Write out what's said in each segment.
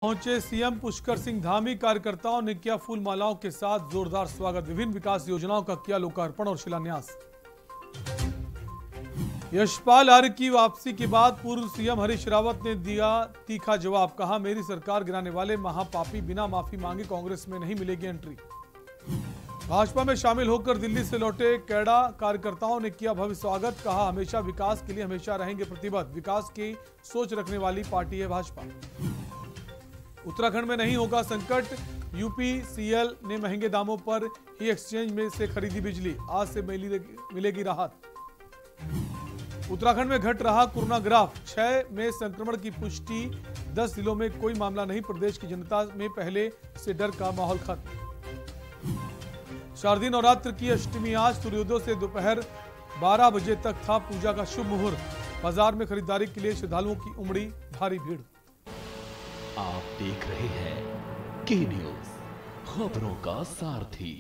पहुंचे सीएम पुष्कर सिंह धामी। कार्यकर्ताओं ने किया फूल मालाओं के साथ जोरदार स्वागत। विभिन्न विकास योजनाओं का किया लोकार्पण और शिलान्यास। यशपाल आर्य की वापसी के बाद पूर्व सीएम हरीश रावत ने दिया तीखा जवाब। कहा, मेरी सरकार गिराने वाले महापापी बिना माफी मांगे कांग्रेस में नहीं मिलेगी एंट्री। भाजपा में शामिल होकर दिल्ली से लौटे कैडा कार्यकर्ताओं ने किया भव्य स्वागत। कहा, हमेशा विकास के लिए हमेशा रहेंगे प्रतिबद्ध। विकास की सोच रखने वाली पार्टी है भाजपा। उत्तराखंड में नहीं होगा संकट। यूपीसीएल ने महंगे दामों पर ही एक्सचेंज में से खरीदी बिजली। आज से मिलेगी राहत। उत्तराखंड में घट रहा कोरोना ग्राफ। 6 में संक्रमण की पुष्टि। 10 जिलों में कोई मामला नहीं। प्रदेश की जनता में पहले से डर का माहौल खत्म। शारदीय नवरात्र की अष्टमी आज। सूर्योदय से दोपहर 12 बजे तक था पूजा का शुभ मुहूर्त। बाजार में खरीदारी के लिए श्रद्धालुओं की उमड़ी भारी भीड़। आप देख रहे हैं के न्यूज, खबरों का सारथी।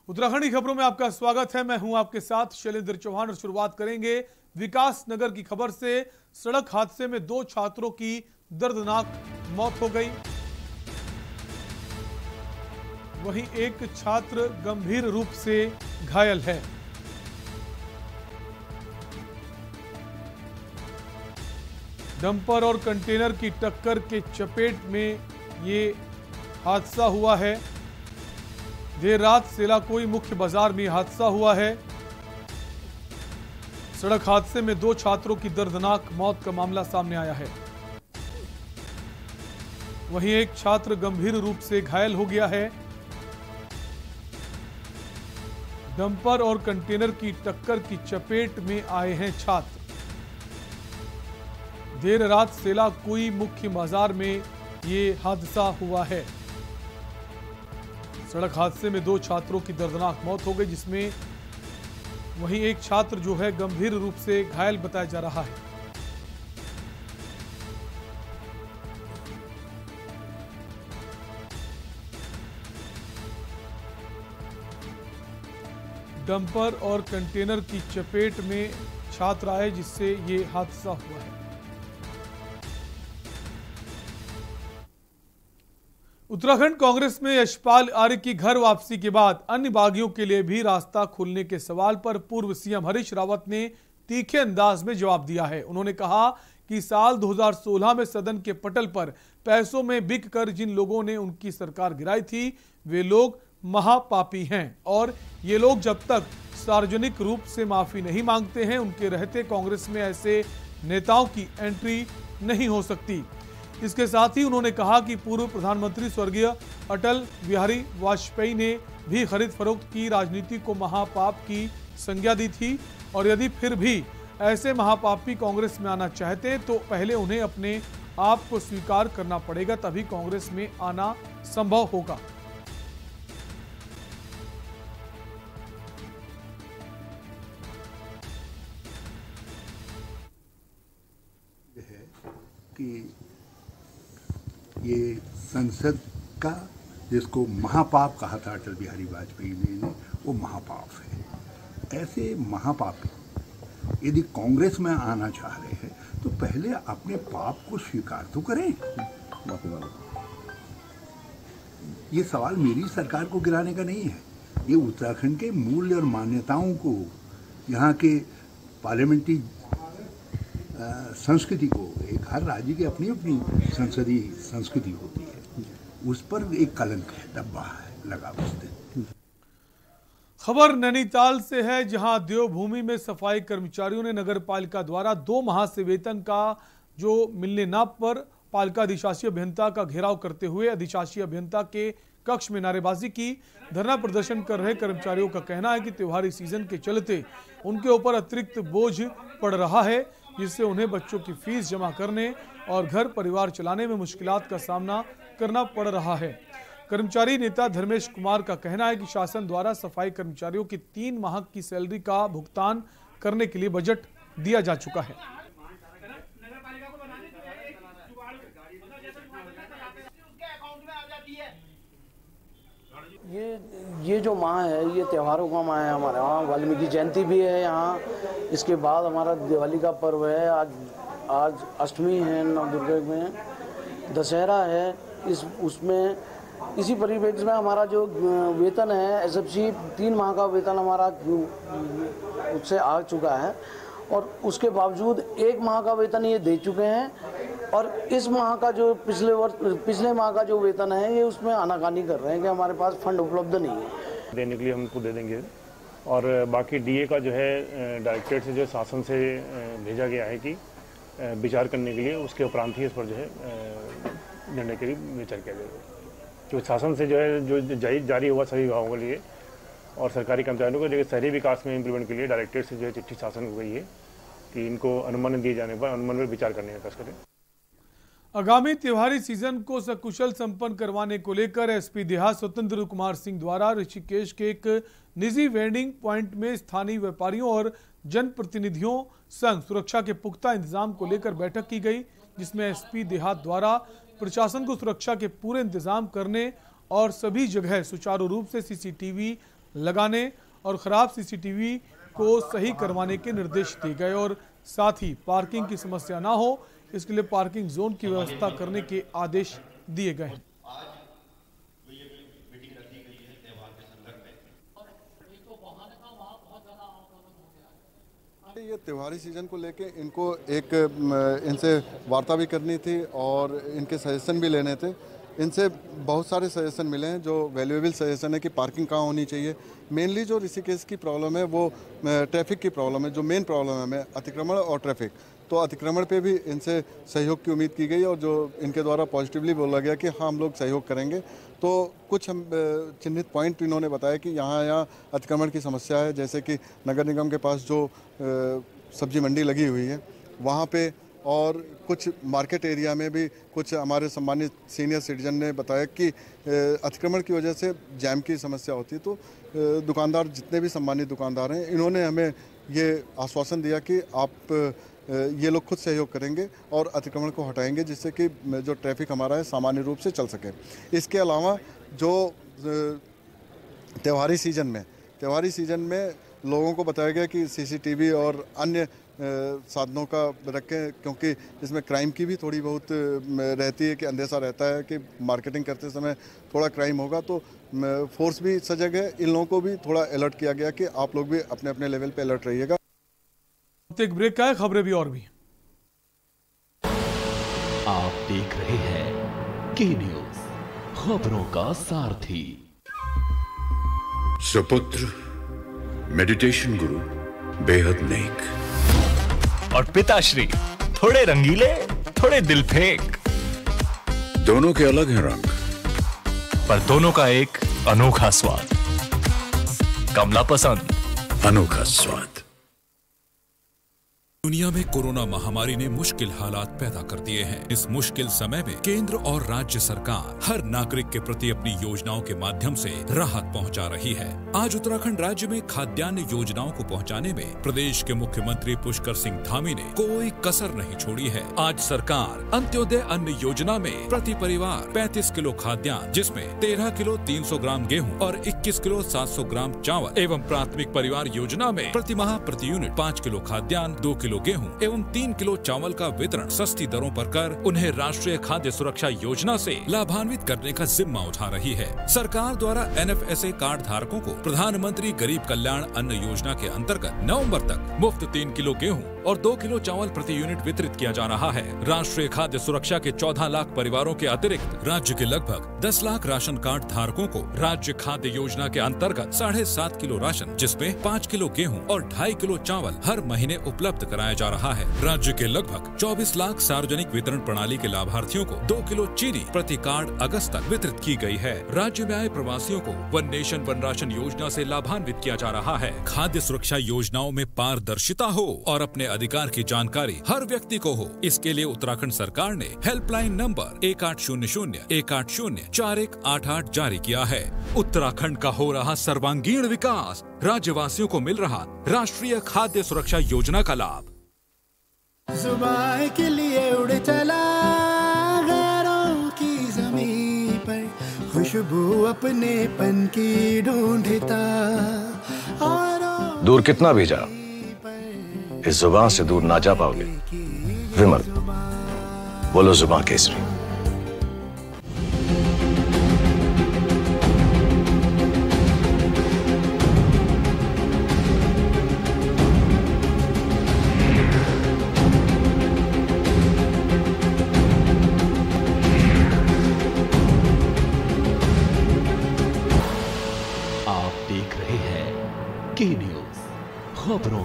उत्तराखंड की खबरों में आपका स्वागत है। मैं हूं आपके साथ शैलेंद्र चौहान और शुरुआत करेंगे विकास नगर की खबर से। सड़क हादसे में 2 छात्रों की दर्दनाक मौत हो गई। वहीं एक छात्र गंभीर रूप से घायल है। डंपर और कंटेनर की टक्कर के चपेट में ये हादसा हुआ है। देर रात सेलाकोई मुख्य बाजार में हादसा हुआ है। सड़क हादसे में 2 छात्रों की दर्दनाक मौत का मामला सामने आया है। वहीं एक छात्र गंभीर रूप से घायल हो गया है। डंपर और कंटेनर की टक्कर की चपेट में आए हैं छात्र। देर रात सेलाकोई मुख्य बाजार में ये हादसा हुआ है। सड़क हादसे में 2 छात्रों की दर्दनाक मौत हो गई, जिसमें वहीं एक छात्र जो है गंभीर रूप से घायल बताया जा रहा है। डंपर और कंटेनर की चपेट में छात्र आए, जिससे ये हादसा हुआ है। उत्तराखंड कांग्रेस में यशपाल आर्य की घर वापसी के बाद अन्य बागियों के लिए भी रास्ता खुलने के सवाल पर पूर्व सीएम हरीश रावत ने तीखे अंदाज में जवाब दिया है। उन्होंने कहा कि साल 2016 में सदन के पटल पर पैसों में बिक कर जिन लोगों ने उनकी सरकार गिराई थी, वे लोग महापापी हैं और ये लोग जब तक सार्वजनिक रूप से माफी नहीं मांगते हैं, उनके रहते कांग्रेस में ऐसे नेताओं की एंट्री नहीं हो सकती। इसके साथ ही उन्होंने कहा कि पूर्व प्रधानमंत्री स्वर्गीय अटल बिहारी वाजपेयी ने भी खरीद फरोख्त की राजनीति को महापाप की संज्ञा दी थी और यदि फिर भी ऐसे महापापी कांग्रेस में आना चाहते हैं तो पहले उन्हें अपने आप को स्वीकार करना पड़ेगा, तभी कांग्रेस में आना संभव होगा। कि ये संसद का जिसको महापाप कहा था अटल बिहारी वाजपेयी ने, वो महापाप है। ऐसे महापापी यदि कांग्रेस में आना चाह रहे हैं तो पहले अपने पाप को स्वीकार तो करें। ये सवाल मेरी सरकार को गिराने का नहीं है, ये उत्तराखंड के मूल्य और मान्यताओं को, यहाँ के पार्लियामेंट्री संस्कृति को, एक हर राज्य की अपनी अपनी संसदीय संस्कृति होती है, उस पर एक कलंक है, डब्बा है लगा उस दिन। खबर नैनीताल से है, जहां देवभूमि में सफाई कर्मचारियों ने नगर पालिका द्वारा 2 माह से वेतन का जो मिलने न पर पालिका अधिशासी अभियंता का घेराव करते हुए अधिशासी अभियंता के कक्ष में नारेबाजी की। धरना प्रदर्शन कर रहे कर्मचारियों का कहना है कि त्योहारी सीजन के चलते उनके ऊपर अतिरिक्त बोझ पड़ रहा है, जिससे उन्हें बच्चों की फीस जमा करने और घर परिवार चलाने में मुश्किलात का सामना करना पड़ रहा है। कर्मचारी नेता धर्मेश कुमार का कहना है कि शासन द्वारा सफाई कर्मचारियों की 3 माह की सैलरी का भुगतान करने के लिए बजट दिया जा चुका है। ये जो माह है, ये त्योहारों का माह है। हमारे यहाँ वाल्मीकि जयंती भी है यहाँ, इसके बाद हमारा दिवाली का पर्व है। आज अष्टमी है नवदुर्गा में, दशहरा है, उसमें इसी परिप्रेक्ष्य में हमारा जो वेतन है एसएफसी 3 माह का वेतन हमारा उससे आ चुका है और उसके बावजूद 1 माह का वेतन ये दे चुके हैं और इस माह का जो पिछले माह का जो वेतन है ये उसमें आनाकानी कर रहे हैं कि हमारे पास फंड उपलब्ध नहीं है। देने के लिए हमको दे देंगे और बाकी डीए का जो है डायरेक्टरेट से जो शासन से भेजा गया है कि विचार करने के लिए, उसके उपरांत ही इस पर जो है निर्णय के लिए विचार किया जाएगा। जो शासन से जो है जो जारी हुआ सभी विभागों के लिए और सरकारी कर्मचारियों को, लेकिन शहरी विकास में इम्प्लीमेंट के लिए डायरेक्टरेट से जो है चिट्ठी शासन को गई है कि इनको अनुमोदन दिए जाने पर अनुमोदन पर विचार करने का करें। आगामी त्योहारी सीजन को सकुशल संपन्न करवाने को लेकर एसपी देहात स्वतंत्र कुमार सिंह द्वारा ऋषिकेश के एक निजी वेंडिंग पॉइंट में स्थानीय व्यापारियों और जनप्रतिनिधियों संग सुरक्षा के पुख्ता इंतजाम को लेकर बैठक की गई, जिसमें एसपी देहात द्वारा प्रशासन को सुरक्षा के पूरे इंतजाम करने और सभी जगह सुचारू रूप से सीसीटीवी लगाने और खराब सीसीटीवी को सही करवाने के निर्देश दिए गए और साथ ही पार्किंग की समस्या ना हो इसके लिए पार्किंग जोन की व्यवस्था करने के आदेश दिए गए हैं। ये त्योहारी सीजन को लेके इनको इनसे वार्ता भी करनी थी और इनके सजेशन भी लेने थे। इनसे बहुत सारे सजेशन मिले हैं जो वैल्यूएबल सजेशन है कि पार्किंग कहाँ होनी चाहिए। मेनली जो ऋषिकेश की प्रॉब्लम है वो ट्रैफिक की प्रॉब्लम है, जो मेन प्रॉब्लम है हमें अतिक्रमण और ट्रैफिक। तो अतिक्रमण पे भी इनसे सहयोग की उम्मीद की गई और जो इनके द्वारा पॉजिटिवली बोला गया कि हाँ हम लोग सहयोग करेंगे। तो कुछ हम चिन्हित पॉइंट इन्होंने बताया कि यहाँ अतिक्रमण की समस्या है, जैसे कि नगर निगम के पास जो सब्जी मंडी लगी हुई है वहाँ पे, और कुछ मार्केट एरिया में भी कुछ हमारे सम्मानित सीनियर सिटीजन ने बताया कि अतिक्रमण की वजह से जैम की समस्या होती है। तो दुकानदार, जितने भी सम्मानित दुकानदार हैं, इन्होंने हमें ये आश्वासन दिया कि आप ये लोग खुद सहयोग करेंगे और अतिक्रमण को हटाएंगे, जिससे कि जो ट्रैफिक हमारा है सामान्य रूप से चल सके। इसके अलावा जो त्योहारी सीज़न में लोगों को बताया गया कि सीसीटीवी और अन्य साधनों का रखें, क्योंकि इसमें क्राइम की भी थोड़ी बहुत रहती है कि अंदेशा रहता है कि मार्केटिंग करते समय थोड़ा क्राइम होगा। तो फोर्स भी सजग है, इन लोगों को भी थोड़ा अलर्ट किया गया कि आप लोग भी अपने अपने लेवल पे अलर्ट रहिएगा। एक ब्रेक का है, खबरें भी और भी। आप देख रहे हैं के न्यूज, खबरों का सारथी। सुपुत्र मेडिटेशन गुरु बेहद नेक और पिताश्री थोड़े रंगीले, थोड़े दिल फेंक। दोनों के अलग हैं रंग, पर दोनों का एक अनोखा स्वाद। कमला पसंद, अनोखा स्वाद। दुनिया में कोरोना महामारी ने मुश्किल हालात पैदा कर दिए हैं। इस मुश्किल समय में केंद्र और राज्य सरकार हर नागरिक के प्रति अपनी योजनाओं के माध्यम से राहत पहुंचा रही है। आज उत्तराखंड राज्य में खाद्यान्न योजनाओं को पहुंचाने में प्रदेश के मुख्यमंत्री पुष्कर सिंह धामी ने कोई कसर नहीं छोड़ी है। आज सरकार अंत्योदय अन्न योजना में प्रति परिवार 35 किलो खाद्यान्न, जिसमें 13 किलो 300 ग्राम गेहूँ और 21 किलो 700 ग्राम चावल, एवं प्राथमिक परिवार योजना में प्रति माह प्रति यूनिट 5 किलो खाद्यान्न, 2 किलो गेहूं एवं 3 किलो चावल का वितरण सस्ती दरों पर कर उन्हें राष्ट्रीय खाद्य सुरक्षा योजना से लाभान्वित करने का जिम्मा उठा रही है। सरकार द्वारा NFSA कार्ड धारकों को प्रधानमंत्री गरीब कल्याण अन्न योजना के अंतर्गत नवंबर तक मुफ्त 3 किलो गेहूं और 2 किलो चावल प्रति यूनिट वितरित किया जा रहा है। राष्ट्रीय खाद्य सुरक्षा के 14 लाख परिवारों के अतिरिक्त राज्य के लगभग 10 लाख राशन कार्ड धारकों को राज्य खाद्य योजना के अंतर्गत 7.5 किलो राशन, जिसमें 5 किलो गेहूं और 2.5 किलो चावल हर महीने उपलब्ध कराया जा रहा है। राज्य के लगभग 24 लाख सार्वजनिक वितरण प्रणाली के लाभार्थियों को 2 किलो चीनी प्रति कार्ड अगस्त तक वितरित की गई है। राज्य में आए प्रवासियों को वन नेशन वन राशन योजना से लाभान्वित किया जा रहा है। खाद्य सुरक्षा योजनाओं में पारदर्शिता हो और अपने अधिकार की जानकारी हर व्यक्ति को हो, इसके लिए उत्तराखंड सरकार ने हेल्पलाइन नंबर 1800-180-4188 जारी किया है। उत्तराखंड का हो रहा सर्वांगीण विकास, राज्यवासियों को मिल रहा राष्ट्रीय खाद्य सुरक्षा योजना का लाभ। जुबान के लिए उड़ चला गैरों की ज़मीं पर, खुशबू अपने पन की ढूंढता। दूर कितना भी जाओ, इस जुबान से दूर ना जा पाओगे। विमल, बोलो जुबान केसरी।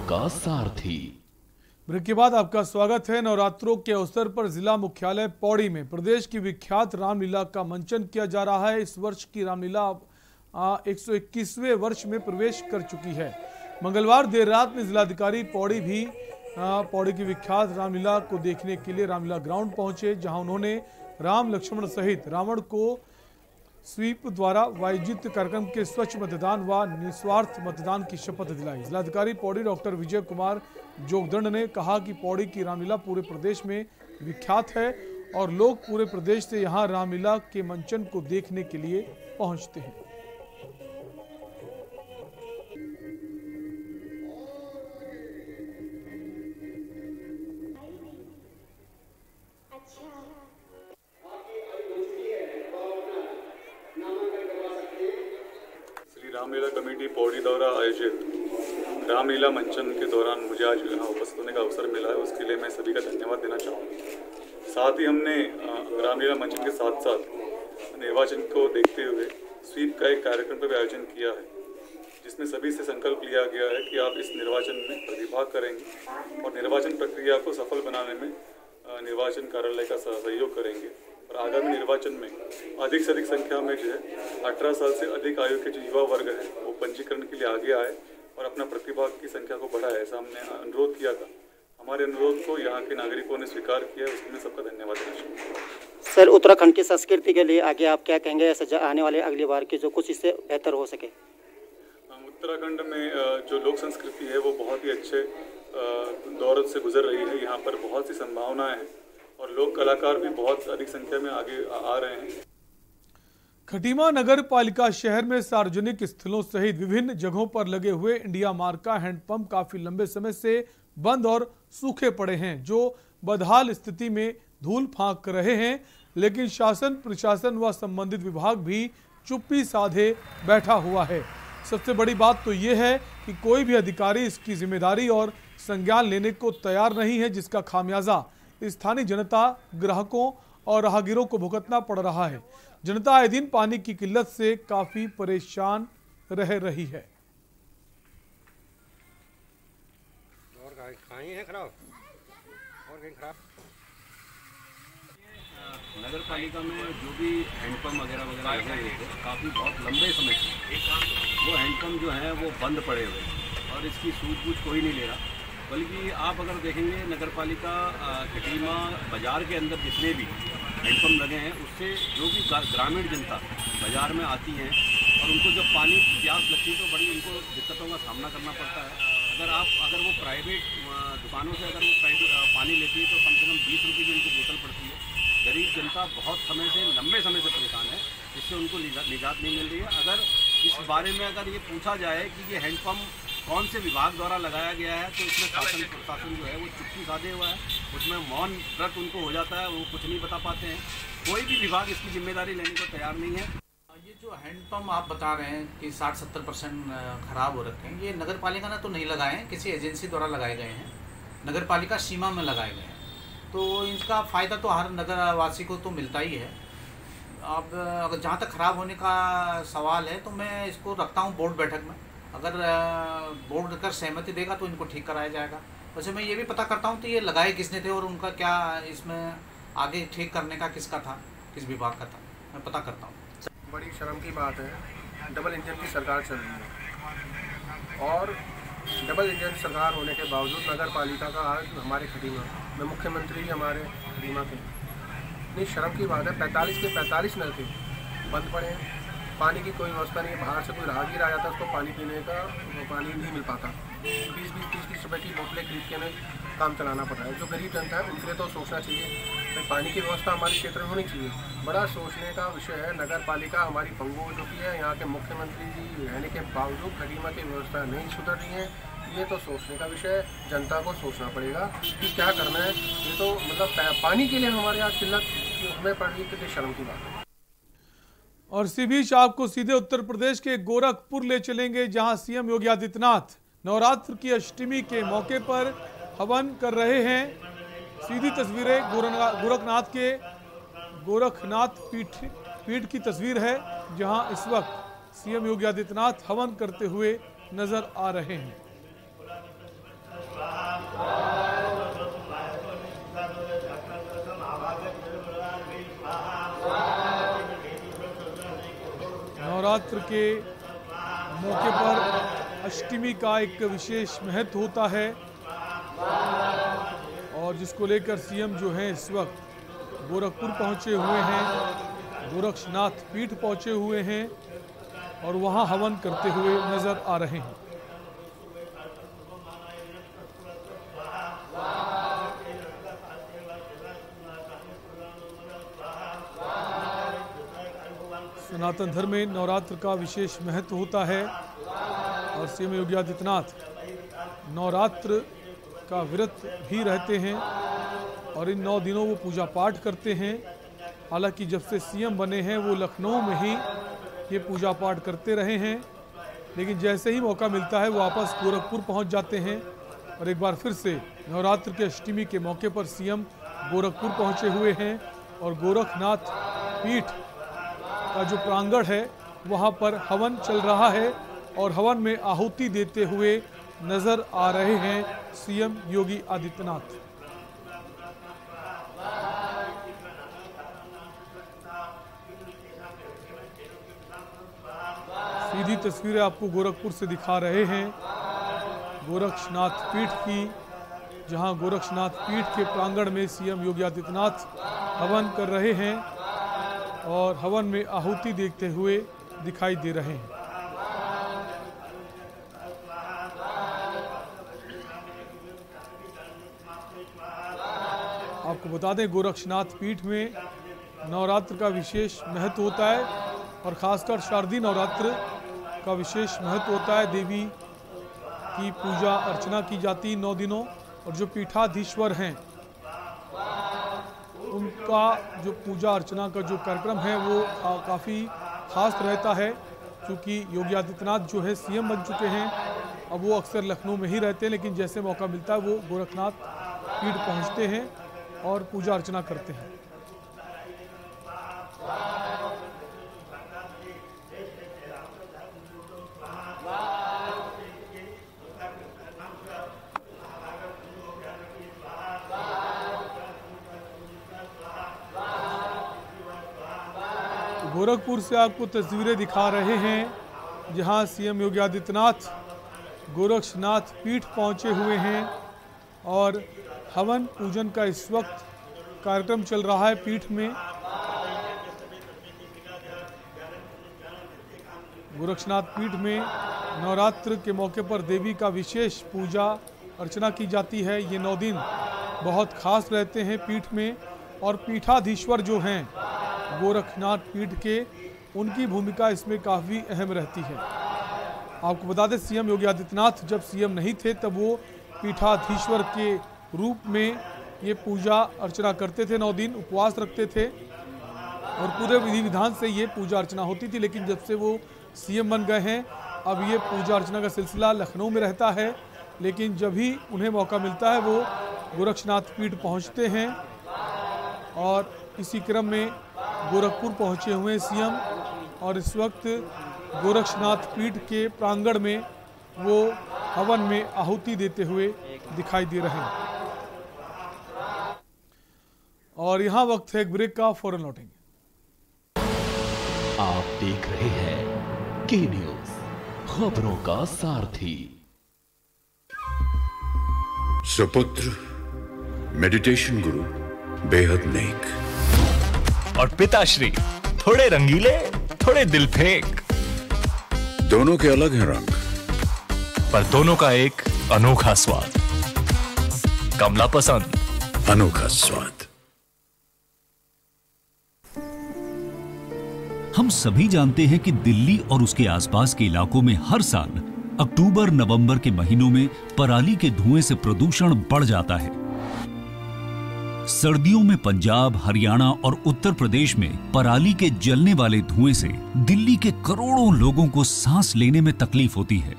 का सारथी। ब्रेक के बाद आपका स्वागत है। नवरात्रों के अवसर पर जिला मुख्यालय पौड़ी में प्रदेश की विख्यात रामलीला का मंचन किया जा रहा है। इस वर्ष की रामलीला 121वें वर्ष में प्रवेश कर चुकी है। मंगलवार देर रात में जिलाधिकारी पौड़ी भी पौड़ी की विख्यात रामलीला को देखने के लिए रामलीला ग्राउंड पहुंचे, जहां उन्होंने राम लक्ष्मण सहित रावण को स्वीप द्वारा आयोजित कार्यक्रम के स्वच्छ मतदान व निस्वार्थ मतदान की शपथ दिलाई। जिलाधिकारी पौड़ी डॉक्टर विजय कुमार जोगदंड ने कहा कि पौड़ी की रामलीला पूरे प्रदेश में विख्यात है और लोग पूरे प्रदेश से यहां रामलीला के मंचन को देखने के लिए पहुंचते हैं। रामलीला कमेटी पौड़ी द्वारा आयोजित रामलीला मंचन के दौरान मुझे आज यहाँ उपस्थित होने का अवसर मिला है, उसके लिए मैं सभी का धन्यवाद देना चाहूँगा। साथ ही हमने रामलीला मंचन के साथ साथ निर्वाचन को देखते हुए स्वीप का एक कार्यक्रम का भी आयोजन किया है, जिसमें सभी से संकल्प लिया गया है कि आप इस निर्वाचन में प्रतिभाग करेंगे और निर्वाचन प्रक्रिया को सफल बनाने में निर्वाचन कार्यालय का सहयोग करेंगे और आगामी निर्वाचन में अधिक से अधिक संख्या में जो है 18 साल से अधिक आयु के जो युवा वर्ग है वो पंजीकरण के लिए आगे आए और अपना प्रतिभाग की संख्या को बढ़ाए, ऐसा हमने अनुरोध किया था। हमारे अनुरोध को यहाँ के नागरिकों ने स्वीकार किया, उसके लिए सबका धन्यवाद देना चाहूँगा। सर, उत्तराखंड की संस्कृति के लिए आगे आप क्या कहेंगे, ऐसे आने वाले अगली बार की जो कुछ इससे बेहतर हो सके? उत्तराखंड में जो लोक संस्कृति है वो बहुत ही अच्छे दौर से गुजर रही है। यहाँ पर बहुत सी संभावनाएं हैं और लोक कलाकार भी बहुत अधिक संख्या में आगे आ रहे हैं। खटीमा नगर पालिका शहर में सार्वजनिक स्थलों सहित विभिन्न जगहों पर लगे हुए इंडिया मार्का हैंडपंप काफी लंबे समय से बंद और सूखे पड़े हैं, जो बदहाल स्थिति में धूल फांक रहे हैं। लेकिन शासन प्रशासन व संबंधित विभाग भी चुप्पी साधे बैठा हुआ है। सबसे बड़ी बात तो ये है कि कोई भी अधिकारी इसकी जिम्मेदारी और संज्ञान लेने को तैयार नहीं है, जिसका खामियाजा स्थानीय जनता, ग्राहकों और राहगीरों को भुगतना पड़ रहा है। जनता आए दिन पानी की किल्लत से काफी परेशान रह रही है। नगर पालिका में जो भी हैंडपम्प वगैरह लगे हुए थे काफ़ी बहुत लंबे समय से वो हैंडपम्प जो है वो बंद पड़े हुए और इसकी सूझबूझ कोई नहीं ले रहा। बल्कि आप अगर देखेंगे नगर पालिका खटीमा बाज़ार के अंदर जितने भी हैंडपम्प लगे हैं उससे जो भी ग्रामीण जनता बाज़ार में आती है और उनको जब पानी प्यास लगती है तो बड़ी उनको दिक्कतों का सामना करना पड़ता है। अगर वो प्राइवेट दुकानों से अगर वो प्राइवेट पानी लेती है तो कम से कम 20 रुपये की उनको बोतल पड़ती है। गरीब जनता बहुत लंबे समय से परेशान है, जिससे उनको निजात नहीं मिल रही है। अगर इस बारे में अगर ये पूछा जाए कि ये हैंडपम्प कौन से विभाग द्वारा लगाया गया है तो इसमें शासन प्रशासन जो है वो चुप्पी साधे हुआ है, उसमें मौन व्रत उनको हो जाता है, वो कुछ नहीं बता पाते हैं। कोई भी विभाग इसकी जिम्मेदारी लेने को तैयार नहीं है। ये जो हैंडपम्प आप बता रहे हैं कि 60-70% खराब हो रखे हैं, ये नगर पालिका ने तो नहीं लगाए हैं, किसी एजेंसी द्वारा लगाए गए हैं, नगर पालिका सीमा में लगाए गए हैं। तो इसका फ़ायदा तो हर नगर वासी को तो मिलता ही है। अब अगर जहाँ तक ख़राब होने का सवाल है तो मैं इसको रखता हूँ बोर्ड बैठक में। अगर बोर्ड अगर सहमति देगा तो इनको ठीक कराया जाएगा। वैसे मैं ये भी पता करता हूँ कि ये लगाए किसने थे और उनका क्या इसमें आगे ठीक करने का किसका था, किस विभाग का था, मैं पता करता हूँ। बड़ी शर्म की बात है, डबल इंजन की सरकार चल रही है और डबल इंजन सरकार होने के बावजूद नगर पालिका का आज हमारे खटीमा में मुख्यमंत्री हमारे खटीमा के इतनी शर्म की बात है। 45 के 45 नल थे बंद पड़े हैं, पानी की कोई व्यवस्था नहीं है। बाहर से कोई राहगीर आ जाता है उसको पानी पीने का वो पानी नहीं मिल पाता। 20-30 रुपये की बोतलें खरीद के हमें काम चलाना पड़ रहा है। जो गरीब जनता है उनके लिए तो सोचना चाहिए तो पानी की व्यवस्था हमारे क्षेत्र में होनी चाहिए। बड़ा सोचने का विषय है। नगर पालिका हमारी पंगु हो चुकी है। यहाँ के मुख्यमंत्री जी रहने के बावजूद खटीमा की व्यवस्था नहीं सुधर रही है। ये तो सोचने का विषय है, जनता को सोचना पड़ेगा कि क्या करना है। ये तो मतलब पानी के लिए हमारे यहाँ किल्लत हमें पड़ रही है, कितनी शर्म की बात है। और इसी बीच आपको सीधे उत्तर प्रदेश के गोरखपुर ले चलेंगे, जहां सीएम योगी आदित्यनाथ नवरात्र की अष्टमी के मौके पर हवन कर रहे हैं। सीधी तस्वीरें गोरखनाथ पीठ की तस्वीर है, जहां इस वक्त सीएम योगी आदित्यनाथ हवन करते हुए नजर आ रहे हैं। नवरात्र के मौके पर अष्टमी का एक विशेष महत्व होता है और जिसको लेकर सीएम जो हैं इस वक्त गोरखपुर पहुंचे हुए हैं, गोरक्षनाथ पीठ पहुंचे हुए हैं और वहां हवन करते हुए नजर आ रहे हैं। सनातन धर्म में नवरात्र का विशेष महत्व होता है और सीएम योगी आदित्यनाथ नवरात्र का व्रत भी रहते हैं और इन 9 दिनों वो पूजा पाठ करते हैं। हालांकि जब से सीएम बने हैं वो लखनऊ में ही ये पूजा पाठ करते रहे हैं, लेकिन जैसे ही मौका मिलता है वो वापस गोरखपुर पहुंच जाते हैं और एक बार फिर से नवरात्र के अष्टमी के मौके पर सीएम गोरखपुर पहुंचे हुए हैं और गोरखनाथ पीठ का जो प्रांगण है वहां पर हवन चल रहा है और हवन में आहुति देते हुए नजर आ रहे हैं सीएम योगी आदित्यनाथ। सीधी तस्वीरें आपको गोरखपुर से दिखा रहे हैं गोरक्षनाथ पीठ की, जहां गोरक्षनाथ पीठ के प्रांगण में सीएम योगी आदित्यनाथ हवन कर रहे हैं और हवन में आहुति देते हुए दिखाई दे रहे हैं। आपको बता दें गोरक्षनाथ पीठ में नवरात्र का विशेष महत्व होता है और खासकर शारदीय नवरात्र का विशेष महत्व होता है। देवी की पूजा अर्चना की जाती 9 दिनों और जो पीठाधीश्वर हैं उनका जो पूजा अर्चना का जो कार्यक्रम है वो काफ़ी खास रहता है, क्योंकि योगी आदित्यनाथ जो है सीएम बन चुके हैं। अब वो अक्सर लखनऊ में ही रहते हैं, लेकिन जैसे मौका मिलता है वो गोरखनाथ पीठ पहुंचते हैं और पूजा अर्चना करते हैं। गोरखपुर से आपको तस्वीरें दिखा रहे हैं जहां सीएम योगी आदित्यनाथ गोरक्षनाथ पीठ पहुंचे हुए हैं और हवन पूजन का इस वक्त कार्यक्रम चल रहा है पीठ में। गोरक्षनाथ पीठ में नवरात्र के मौके पर देवी का विशेष पूजा अर्चना की जाती है। ये 9 दिन बहुत खास रहते हैं पीठ में और पीठाधीश्वर जो हैं गोरखनाथ पीठ के, उनकी भूमिका इसमें काफ़ी अहम रहती है। आपको बता दें सीएम योगी आदित्यनाथ जब सीएम नहीं थे तब वो पीठाधीश्वर के रूप में ये पूजा अर्चना करते थे, 9 दिन उपवास रखते थे और पूरे विधि विधान से ये पूजा अर्चना होती थी। लेकिन जब से वो सीएम बन गए हैं अब ये पूजा अर्चना का सिलसिला लखनऊ में रहता है, लेकिन जब भी उन्हें मौका मिलता है वो गोरक्षनाथ पीठ पहुँचते हैं और इसी क्रम में गोरखपुर पहुंचे हुए हैं सीएम और इस वक्त गोरक्षनाथ पीठ के प्रांगण में वो हवन में आहुति देते हुए दिखाई दे रहे हैं। और यहां वक्त है एक ब्रेक का, फौरन लौटेंगे। आप देख रहे हैं के न्यूज, खबरों का सारथी। सुपुत्र मेडिटेशन गुरु बेहद नेक और पिताश्री थोड़े रंगीले थोड़े दिल फेंक। दोनों के अलग हैं रंग, पर दोनों का एक अनोखा स्वाद। कमला पसंद, अनोखा स्वाद। हम सभी जानते हैं कि दिल्ली और उसके आसपास के इलाकों में हर साल अक्टूबर नवंबर के महीनों में पराली के धुएं से प्रदूषण बढ़ जाता है। सर्दियों में पंजाब, हरियाणा और उत्तर प्रदेश में पराली के जलने वाले धुएं से दिल्ली के करोड़ों लोगों को सांस लेने में तकलीफ होती है।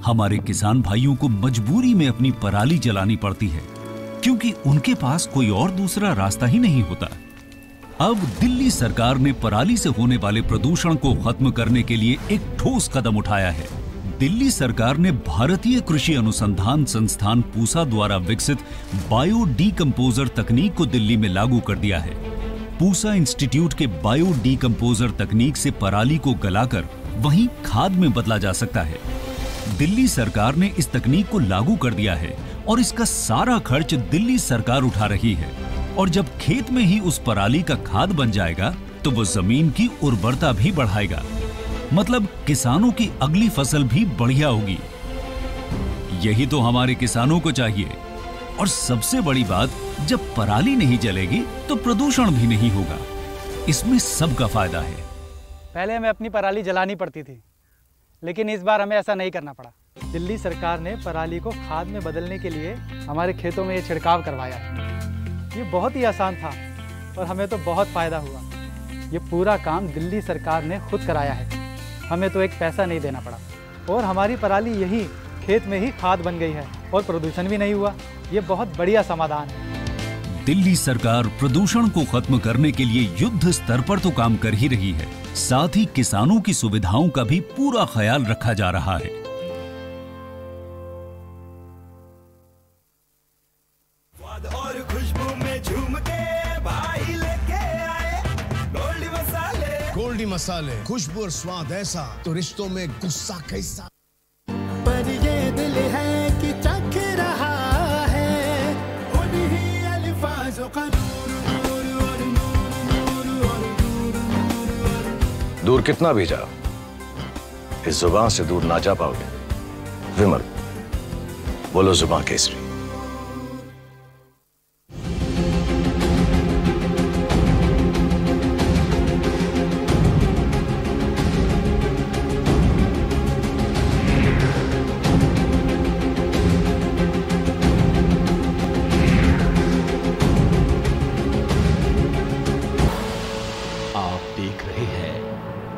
हमारे किसान भाइयों को मजबूरी में अपनी पराली जलानी पड़ती है, क्योंकि उनके पास कोई और दूसरा रास्ता ही नहीं होता। अब दिल्ली सरकार ने पराली से होने वाले प्रदूषण को खत्म करने के लिए एक ठोस कदम उठाया है। दिल्ली सरकार ने भारतीय कृषि अनुसंधान संस्थान पूसा द्वारा विकसित बायो डीकंपोजर तकनीक को दिल्ली में लागू कर दिया है। पूसा इंस्टीट्यूट के बायो डीकंपोजर तकनीक से पराली को गलाकर वहीं खाद में बदला जा सकता है। दिल्ली सरकार ने इस तकनीक को लागू कर दिया है और इसका सारा खर्च दिल्ली सरकार उठा रही है। और जब खेत में ही उस पराली का खाद बन जाएगा तो वो जमीन की उर्वरता भी बढ़ाएगा, मतलब किसानों की अगली फसल भी बढ़िया होगी। यही तो हमारे किसानों को चाहिए। और सबसे बड़ी बात, जब पराली नहीं जलेगी तो प्रदूषण भी नहीं होगा। इसमें सबका फायदा है। पहले हमें अपनी पराली जलानी पड़ती थी, लेकिन इस बार हमें ऐसा नहीं करना पड़ा। दिल्ली सरकार ने पराली को खाद में बदलने के लिए हमारे खेतों में ये छिड़काव करवाया है। ये बहुत ही आसान था और हमें तो बहुत फायदा हुआ। ये पूरा काम दिल्ली सरकार ने खुद कराया है, हमें तो एक पैसा नहीं देना पड़ा और हमारी पराली यही खेत में ही खाद बन गई है और प्रदूषण भी नहीं हुआ। ये बहुत बढ़िया समाधान है। दिल्ली सरकार प्रदूषण को खत्म करने के लिए युद्ध स्तर पर तो काम कर ही रही है, साथ ही किसानों की सुविधाओं का भी पूरा ख्याल रखा जा रहा है। और खुशबू में झूम के भाई लेके आए गोल्डी मसाले। गोल्डी मसाले, खुशबू और स्वाद ऐसा तो रिश्तों में गुस्सा कैसा। पर ये दिल है कि चख रहा है उन्हीं अल्फाजों का दूर कितना भी जाओ, इस जुबान से दूर ना जा पाओगे। विमल, बोलो जुबान केसरी।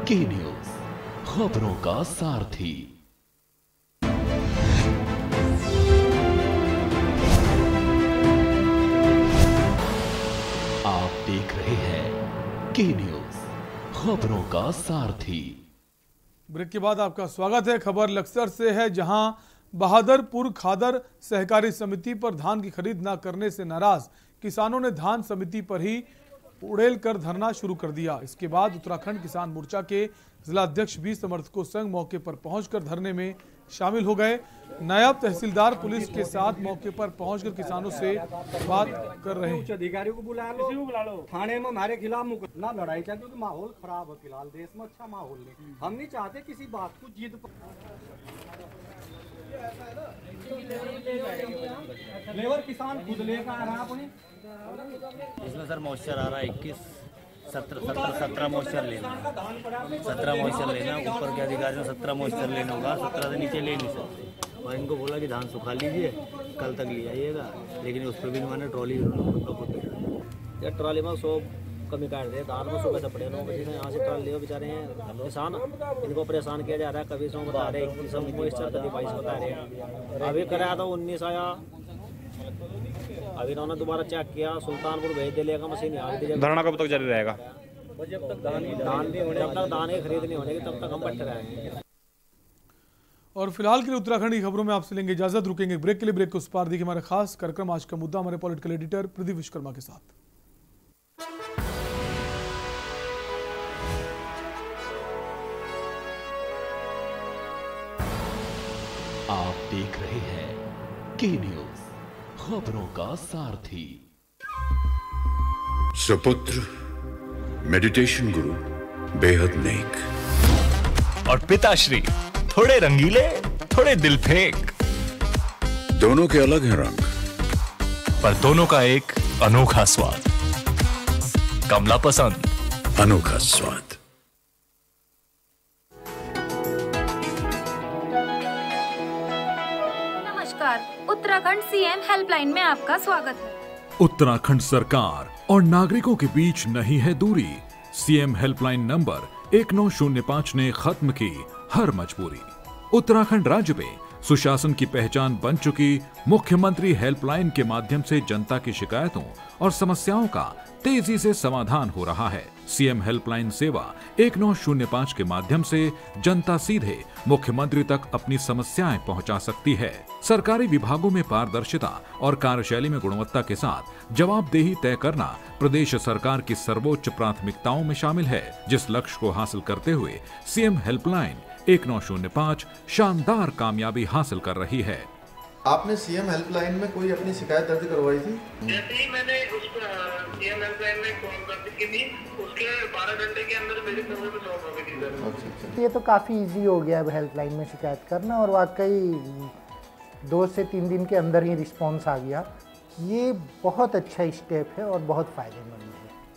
के न्यूज, खबरों का सारथी। आप देख रहे हैं के न्यूज, खबरों का सारथी। ब्रेक के बाद आपका स्वागत है। खबर लक्सर से है, जहां बहादुरपुर खादर सहकारी समिति पर धान की खरीद न करने से नाराज किसानों ने धान समिति पर ही उड़ेल कर धरना शुरू कर दिया। इसके बाद उत्तराखंड किसान मोर्चा के जिला अध्यक्ष भी समर्थकों संग मौके पर पहुंचकर धरने में शामिल हो गए। नायब तहसीलदार पुलिस के साथ मौके पर पहुंचकर किसानों से बात कर रहे हैं। उच्च अधिकारियों को बुला लो, थाने में हमारे खिलाफ ना लड़ाई चाहिए, क्योंकि माहौल खराब है फिलहाल देश में, अच्छा माहौल नहीं। हम नहीं चाहते किसी बात को जिद लेबर किसान खुद लेकर आ रहा है अपने। इसमें सर मॉइस्चर आ रहा है 21, 17 मॉइस्चर लेना, 17 मॉइस्चर लेना। ऊपर के अधिकारी ने 17 मॉइस्चर लेना होगा, 17 से नीचे ले नहीं सकते। और इनको बोला कि धान सुखा लीजिए, कल तक ले आइएगा, लेकिन उस पर भी मैंने ट्रॉली या ट्रॉली में 100 कमी काट दे। धान में सुबह दपड़े 9 बजे यहाँ से ट्रॉली ले बेचारे हैं किसान, इनको परेशान किया जा रहा है। कभी 100 बता रहे, 21 मॉइस्चर, कभी 22 बता रहे हैं। अभी कराया था 19 आया, अभी इन्होंने दोबारा चेक किया, सुल्तानपुर भेज दिया मशीन। धरना कब तक जारी रहेगा? जब तक धान की खरीद नहीं होने तब तक हम बैठे रहेंगे। और फिलहाल के लिए उत्तराखंड की खबरों में आपसे लेंगे इजाजत। रुकेंगे ब्रेक के लिए। ब्रेक को उस पार देखिए हमारा खास कार्यक्रम। आज का मुद्दा हमारे पॉलिटिकल एडिटर प्रदीप विश्वकर्मा के साथ। आप देख रहे हैं के न्यूज, खबरों का सारथी। सुपुत्र मेडिटेशन गुरु बेहद नेक और पिताश्री थोड़े रंगीले, थोड़े दिल फेंक। दोनों के अलग हैं रंग, पर दोनों का एक अनोखा स्वाद। कमला पसंद, अनोखा स्वाद। उत्तराखंड सीएम हेल्पलाइन में आपका स्वागत है। उत्तराखंड सरकार और नागरिकों के बीच नहीं है दूरी। सीएम हेल्पलाइन नंबर 1905 ने खत्म की हर मजबूरी। उत्तराखंड राज्य में सुशासन की पहचान बन चुकी मुख्यमंत्री हेल्पलाइन के माध्यम से जनता की शिकायतों और समस्याओं का तेजी से समाधान हो रहा है। सीएम हेल्पलाइन सेवा 1905 के माध्यम से जनता सीधे मुख्यमंत्री तक अपनी समस्याएं पहुंचा सकती है। सरकारी विभागों में पारदर्शिता और कार्यशैली में गुणवत्ता के साथ जवाबदेही तय करना प्रदेश सरकार की सर्वोच्च प्राथमिकताओं में शामिल है, जिस लक्ष्य को हासिल करते हुए सीएम हेल्पलाइन 1905 शानदार कामयाबी हासिल कर रही है। आपने सीएम हेल्पलाइन में कोई अपनी शिकायत दर्ज करवाई थी? जैसे ही मैंने उस सीएम हेल्पलाइन में कॉल कर दी थी, उसके 12 घंटे के अंदर मेरी सर्वे में सॉल्व हो गई थी सर। अच्छा। ये तो काफ़ी इजी हो गया है हेल्पलाइन में शिकायत करना, और वाकई 2 से 3 दिन के अंदर ही रिस्पॉन्स आ गया। ये बहुत अच्छा स्टेप है और बहुत फायदेमंद है।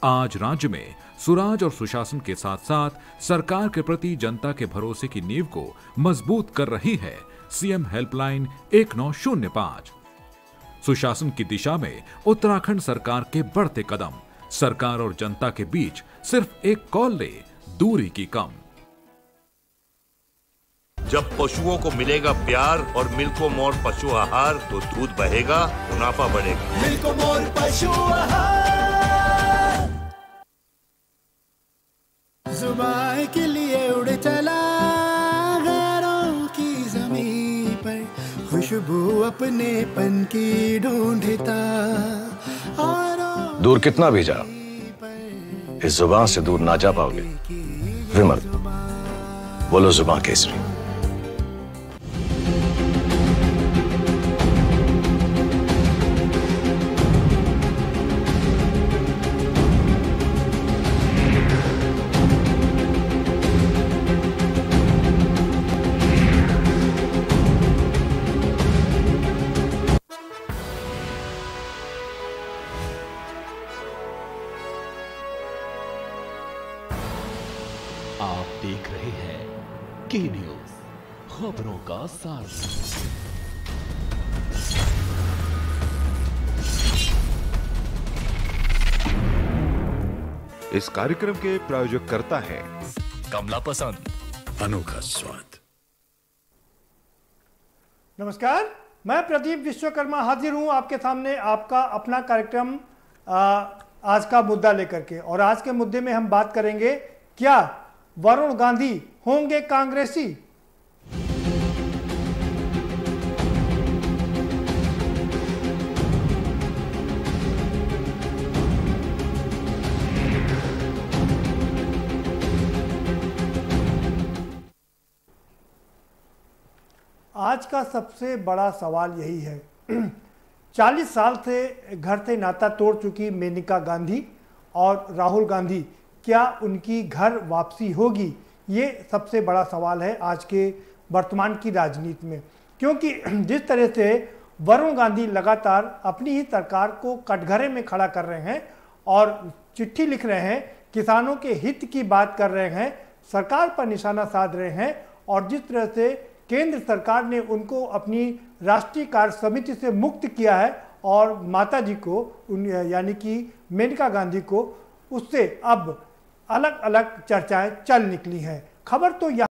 आज राज्य में सुराज और सुशासन के साथ साथ सरकार के प्रति जनता के भरोसे की नींव को मजबूत कर रही है सीएम हेल्पलाइन 1905। सुशासन की दिशा में उत्तराखंड सरकार के बढ़ते कदम, सरकार और जनता के बीच सिर्फ एक कॉल ले दूरी की कम। जब पशुओं को मिलेगा प्यार और मिल्को मोर पशु आहार, तो दूध बहेगा, मुनाफा बढ़ेगा। मिल्को मोर पशु आहार जुबान के लिए उड़ चला गैरों की ज़मीं पर, खुशबू अपनेपन की ढूंढता। दूर कितना भी जा, इस जुबान से दूर ना जा पाओगे। विमल, बोलो जुबान केसरी। आप देख रहे हैं के न्यूज, खबरों का सार। इस कार्यक्रम के प्रायोजक करता है कमला पसंद, अनोखा स्वाद। नमस्कार, मैं प्रदीप विश्वकर्मा हाजिर हूं आपके सामने आपका अपना कार्यक्रम आज का मुद्दा लेकर के। और आज के मुद्दे में हम बात करेंगे, क्या वरुण गांधी होंगे कांग्रेसी? आज का सबसे बड़ा सवाल यही है। 40 साल से घर से नाता तोड़ चुकी मेनका गांधी और राहुल गांधी, क्या उनकी घर वापसी होगी? ये सबसे बड़ा सवाल है आज के वर्तमान की राजनीति में, क्योंकि जिस तरह से वरुण गांधी लगातार अपनी ही सरकार को कटघरे में खड़ा कर रहे हैं और चिट्ठी लिख रहे हैं, किसानों के हित की बात कर रहे हैं, सरकार पर निशाना साध रहे हैं, और जिस तरह से केंद्र सरकार ने उनको अपनी राष्ट्रीय कार्य समिति से मुक्त किया है और माताजी को यानी कि मेनका गांधी को उससे अब अलग अलग चर्चाएं चल निकली हैं। खबर तो